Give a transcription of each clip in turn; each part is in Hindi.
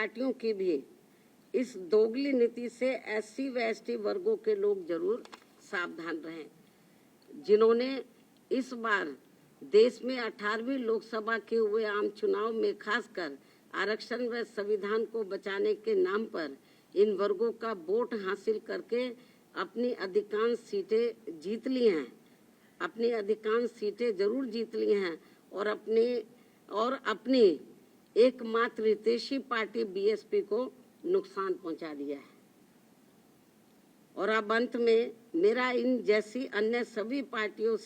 पार्टियों की भी इस दोगली नीति से एससी व एसटी वर्गों के लोग जरूर सावधान रहें, जिन्होंने इस बार देश में 18वीं लोकसभा के हुए आम चुनाव में खासकर आरक्षण व संविधान को बचाने के नाम पर इन वर्गों का वोट हासिल करके अपनी अधिकांश सीटें जीत ली हैं, अपनी अधिकांश सीटें जरूर जीत ली हैं और अपनी एकमात्र हितैषी पार्टी बीएसपी को नुकसान पहुंचा दिया है। और अब अंत में मेरा इन जैसी अन्य सभी पार्टियों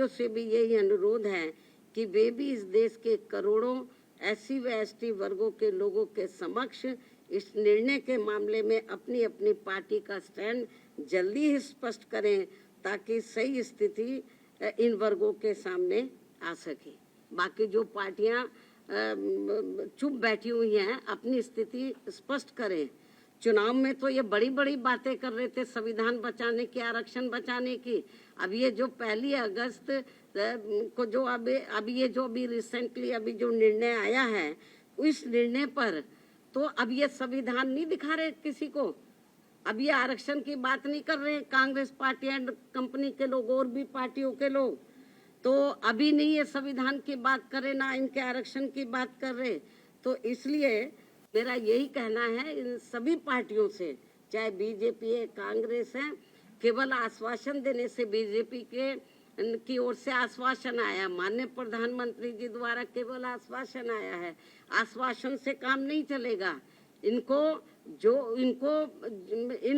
से भी यही अनुरोध है कि वे भी इस देश के करोड़ों एससी व एसटी वर्गों के लोगों के समक्ष इस निर्णय के मामले में अपनी अपनी पार्टी का स्टैंड जल्दी ही स्पष्ट करें, ताकि सही स्थिति इन वर्गों के सामने आ सके। बाकी जो पार्टियां चुप बैठी हुई हैं, अपनी स्थिति स्पष्ट करें। चुनाव में तो ये बड़ी बड़ी बातें कर रहे थे, संविधान बचाने की, आरक्षण बचाने की। अब ये जो 1 अगस्त को जो अभी रिसेंटली अभी जो निर्णय आया है, उस निर्णय पर तो अब ये संविधान नहीं दिखा रहे किसी को। अब ये आरक्षण की बात नहीं कर रहे कांग्रेस पार्टी एंड कंपनी के लोग और भी पार्टियों के लोग, तो अभी नहीं ये संविधान की बात करे, ना इनके आरक्षण की बात कर रहे। तो इसलिए मेरा यही कहना है इन सभी पार्टियों से, चाहे बीजेपी है, कांग्रेस है, केवल आश्वासन देने से, बीजेपी की ओर से आश्वासन आया, माननीय प्रधानमंत्री जी द्वारा केवल आश्वासन आया है, आश्वासन से काम नहीं चलेगा। इन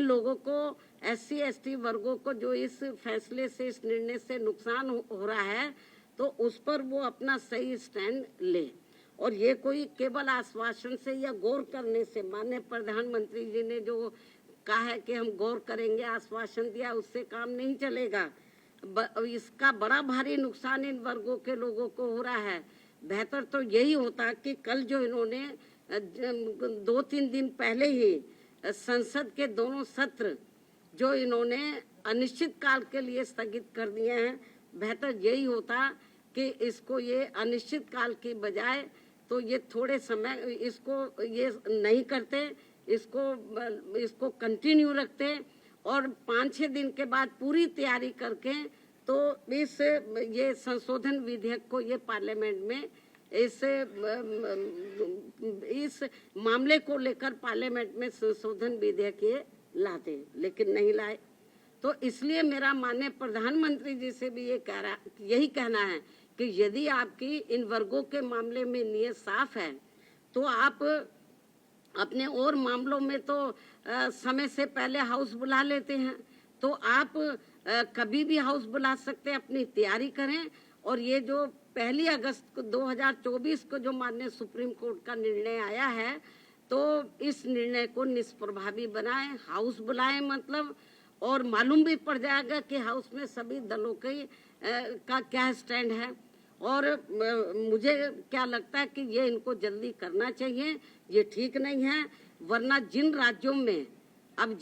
लोगों को एससी एसटी वर्गों को जो इस फैसले से, इस निर्णय से नुकसान हो रहा है, तो उस पर वो अपना सही स्टैंड ले। और ये कोई केवल आश्वासन से या गौर करने से, माननीय प्रधानमंत्री जी ने जो कहा है कि हम गौर करेंगे, आश्वासन दिया, उससे काम नहीं चलेगा। इसका बड़ा भारी नुकसान इन वर्गों के लोगों को हो रहा है। बेहतर तो यही होता कि कल जो इन्होंने 2-3 दिन पहले ही संसद के दोनों सत्र जो इन्होंने अनिश्चित काल के लिए स्थगित कर दिए हैं, बेहतर यही होता कि इसको ये अनिश्चित काल की बजाय तो ये थोड़े समय इसको ये नहीं करते, इसको कंटिन्यू रखते और 5-6 दिन के बाद पूरी तैयारी करके तो ये संशोधन विधेयक को ये पार्लियामेंट में इस मामले को लेकर पार्लियामेंट में संशोधन विधेयक ये लाते, लेकिन नहीं लाए। तो इसलिए मेरा माननीय प्रधानमंत्री जी से भी यही कहना है कि यदि आपकी इन वर्गों के मामले में नीयत साफ है, तो आप अपने और मामलों में तो समय से पहले हाउस बुला लेते हैं, तो आप कभी भी हाउस बुला सकते हैं, अपनी तैयारी करें। और ये जो 1 अगस्त 2024 को जो माननीय सुप्रीम कोर्ट का निर्णय आया है, तो इस निर्णय को निष्प्रभावी बनाएं, हाउस बुलाएं मतलब, और मालूम भी पड़ जाएगा कि हाउस में सभी दलों का क्या स्टैंड है। और मुझे क्या लगता है कि ये इनको जल्दी करना चाहिए, ये ठीक नहीं है। वरना जिन राज्यों में अब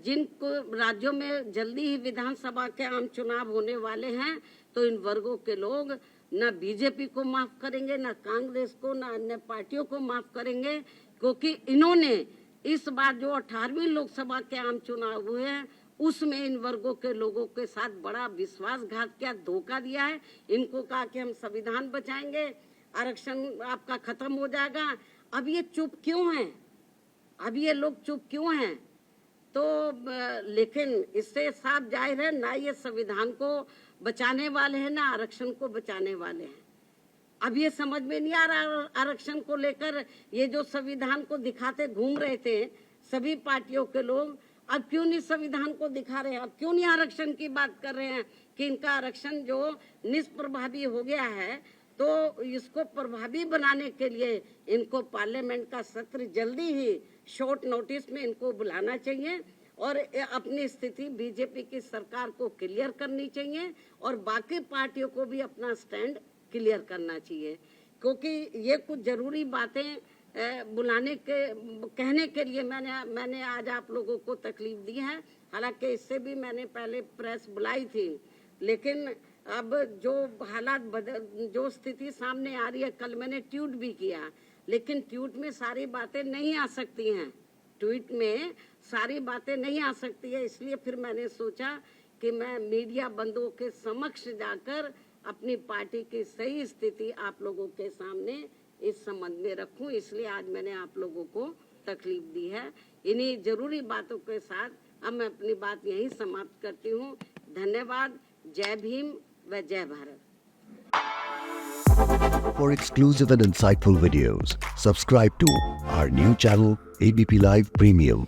जिन राज्यों में जल्दी ही विधानसभा के आम चुनाव होने वाले हैं, तो इन वर्गों के लोग न बीजेपी को माफ करेंगे, न कांग्रेस को, न अन्य पार्टियों को माफ करेंगे, क्योंकि इन्होंने इस बार जो 18वीं लोकसभा के आम चुनाव हुए हैं, उसमें इन वर्गों के लोगों के साथ बड़ा विश्वासघात किया, धोखा दिया है। इनको कहा कि हम संविधान बचाएंगे, आरक्षण आपका खत्म हो जाएगा। अब ये चुप क्यों हैं? अब ये लोग चुप क्यों हैं? तो लेकिन इससे साफ जाहिर है, ना ये संविधान को बचाने वाले हैं, ना आरक्षण को बचाने वाले हैं। अब ये समझ में नहीं आ रहा आरक्षण को लेकर, ये जो संविधान को दिखाते घूम रहे थे सभी पार्टियों के लोग, अब क्यों नहीं संविधान को दिखा रहे हैं? अब क्यों नहीं आरक्षण की बात कर रहे हैं कि इनका आरक्षण जो निष्प्रभावी हो गया है, तो इसको प्रभावी बनाने के लिए इनको पार्लियामेंट का सत्र जल्दी ही शॉर्ट नोटिस में इनको बुलाना चाहिए और अपनी स्थिति बीजेपी की सरकार को क्लियर करनी चाहिए और बाकी पार्टियों को भी अपना स्टैंड क्लियर करना चाहिए, क्योंकि ये कुछ जरूरी बातें कहने के लिए मैंने आज आप लोगों को तकलीफ दी है। हालांकि इससे भी मैंने पहले प्रेस बुलाई थी, लेकिन अब जो हालात जो स्थिति सामने आ रही है, कल मैंने ट्वीट भी किया, लेकिन ट्वीट में सारी बातें नहीं आ सकती हैं, ट्वीट में सारी बातें नहीं आ सकती है। इसलिए फिर मैंने सोचा कि मैं मीडिया बंधुओं के समक्ष जाकर अपनी पार्टी की सही स्थिति आप लोगों के सामने इस संबंध में रखूं, इसलिए आज मैंने आप लोगों को तकलीफ दी है। इन्हीं जरूरी बातों के साथ अब मैं अपनी बात यहीं समाप्त करती हूँ। धन्यवाद। जय भीम व जय Bharat. For exclusive and insightful videos, subscribe to our new channel ABP Live Premium.